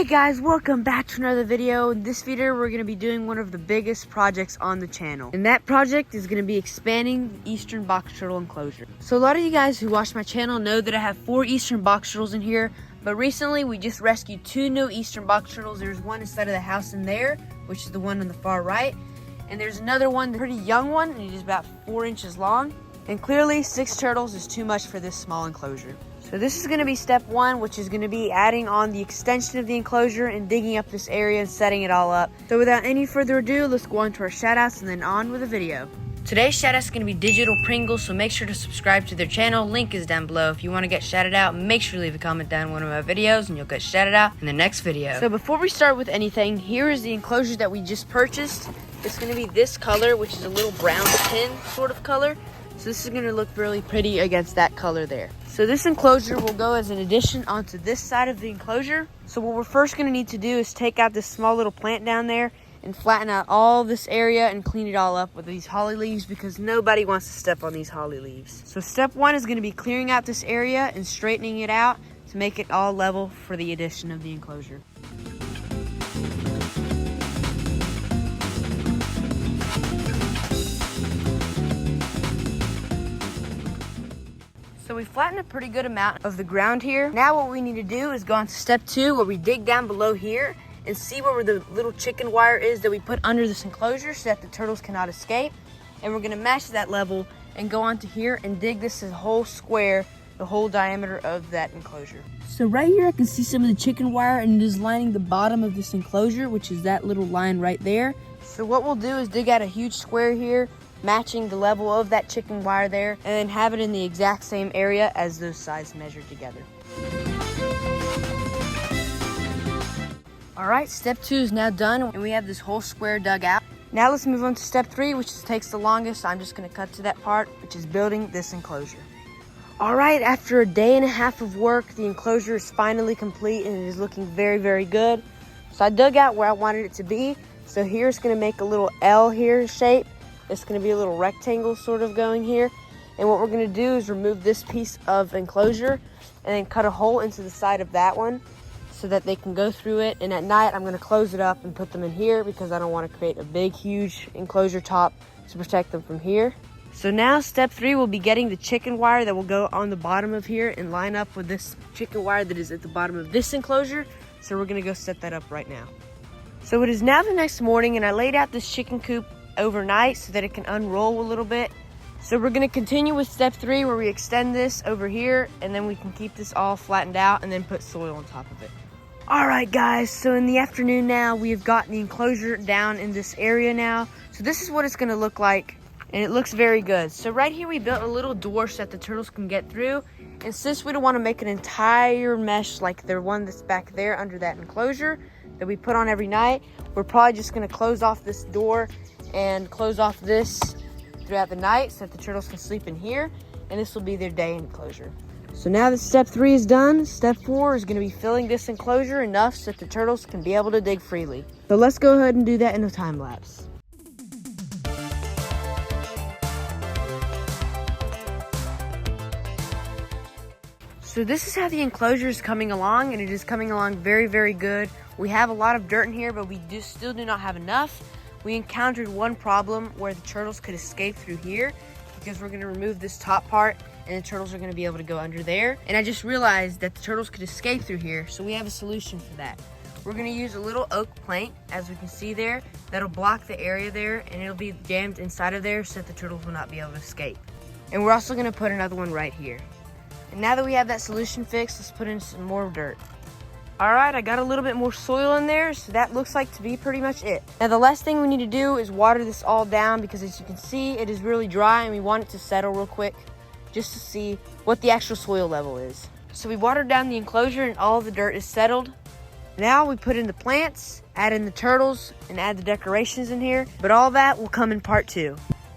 Hey guys, welcome back to another video. In this video, we're going to be doing one of the biggest projects on the channel. And that project is going to be expanding the eastern box turtle enclosure. So a lot of you guys who watch my channel know that I have 4 eastern box turtles in here. But recently, we just rescued 2 new eastern box turtles. There's one inside of the house in there, which is the one on the far right. And there's another one, the pretty young one, and it is about 4 inches long. And clearly, 6 turtles is too much for this small enclosure. So this is going to be step 1, which is going to be adding on the extension of the enclosure and digging up this area and setting it all up. So without any further ado, let's go on to our shoutouts and then on with the video. Today's shoutout is going to be Digital Pringles, so make sure to subscribe to their channel. Link is down below. If you want to get shouted out, make sure to leave a comment down in one of my videos and you'll get shouted out in the next video. So before we start with anything, here is the enclosure that we just purchased. It's going to be this color, which is a little brown tin sort of color. So this is going to look really pretty against that color there. So this enclosure will go as an addition onto this side of the enclosure. So what we're first going to need to do is take out this small little plant down there and flatten out all this area and clean it all up with these holly leaves because nobody wants to step on these holly leaves. So step 1 is going to be clearing out this area and straightening it out to make it all level for the addition of the enclosure. So we flattened a pretty good amount of the ground here. Now what we need to do is go on to step 2 where we dig down below here and see where the little chicken wire is that we put under this enclosure so that the turtles cannot escape. And we're gonna match that level and go on to here and dig this whole square, the whole diameter of that enclosure. So right here I can see some of the chicken wire and it is lining the bottom of this enclosure, which is that little line right there. So what we'll do is dig out a huge square here, matching the level of that chicken wire there, and then have it in the exact same area as those sides measured together. All right, step 2 is now done, and we have this whole square dug out. Now let's move on to step 3, which takes the longest. I'm just gonna cut to that part, which is building this enclosure. All right, after a day and a half of work, the enclosure is finally complete, and it is looking very, very good. So I dug out where I wanted it to be. So here it's gonna make a little L here shape. It's going to be a little rectangle sort of going here. And what we're going to do is remove this piece of enclosure and then cut a hole into the side of that one so that they can go through it. And at night, I'm going to close it up and put them in here because I don't want to create a big, huge enclosure top to protect them from here. So now step 3 will be getting the chicken wire that will go on the bottom of here and line up with this chicken wire that is at the bottom of this enclosure. So we're going to go set that up right now. So it is now the next morning and I laid out this chicken coop overnight so that it can unroll a little bit. So we're going to continue with step 3 where we extend this over here and then we can keep this all flattened out and then put soil on top of it. All right guys, so in the afternoon now we have gotten the enclosure down in this area now. So this is what it's going to look like and it looks very good. So right here we built a little door so that the turtles can get through, and since we don't want to make an entire mesh like the one that's back there under that enclosure that we put on every night, we're probably just going to close off this door and close off this throughout the night so that the turtles can sleep in here, and this will be their day enclosure. So now that step 3 is done, step 4 is going to be filling this enclosure enough so that the turtles can be able to dig freely. So let's go ahead and do that in a time lapse. So this is how the enclosure is coming along, and it is coming along very, very good. We have a lot of dirt in here, but we still do not have enough. We encountered one problem where the turtles could escape through here because we're going to remove this top part and the turtles are going to be able to go under there. And I just realized that the turtles could escape through here, so we have a solution for that. We're going to use a little oak plank, as we can see there, that'll block the area there and it'll be jammed inside of there so that the turtles will not be able to escape. And we're also going to put another one right here. And now that we have that solution fixed, let's put in some more dirt. All right, I got a little bit more soil in there, so that looks like to be pretty much it. Now the last thing we need to do is water this all down because as you can see, it is really dry and we want it to settle real quick just to see what the actual soil level is. So we watered down the enclosure and all of the dirt is settled. Now we put in the plants, add in the turtles, and add the decorations in here, but all that will come in part 2.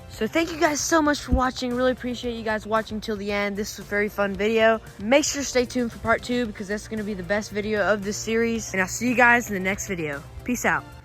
So thank you guys so much for watching. Really appreciate you guys watching till the end. This was a very fun video. Make sure to stay tuned for part 2 because that's going to be the best video of this series. And I'll see you guys in the next video. Peace out.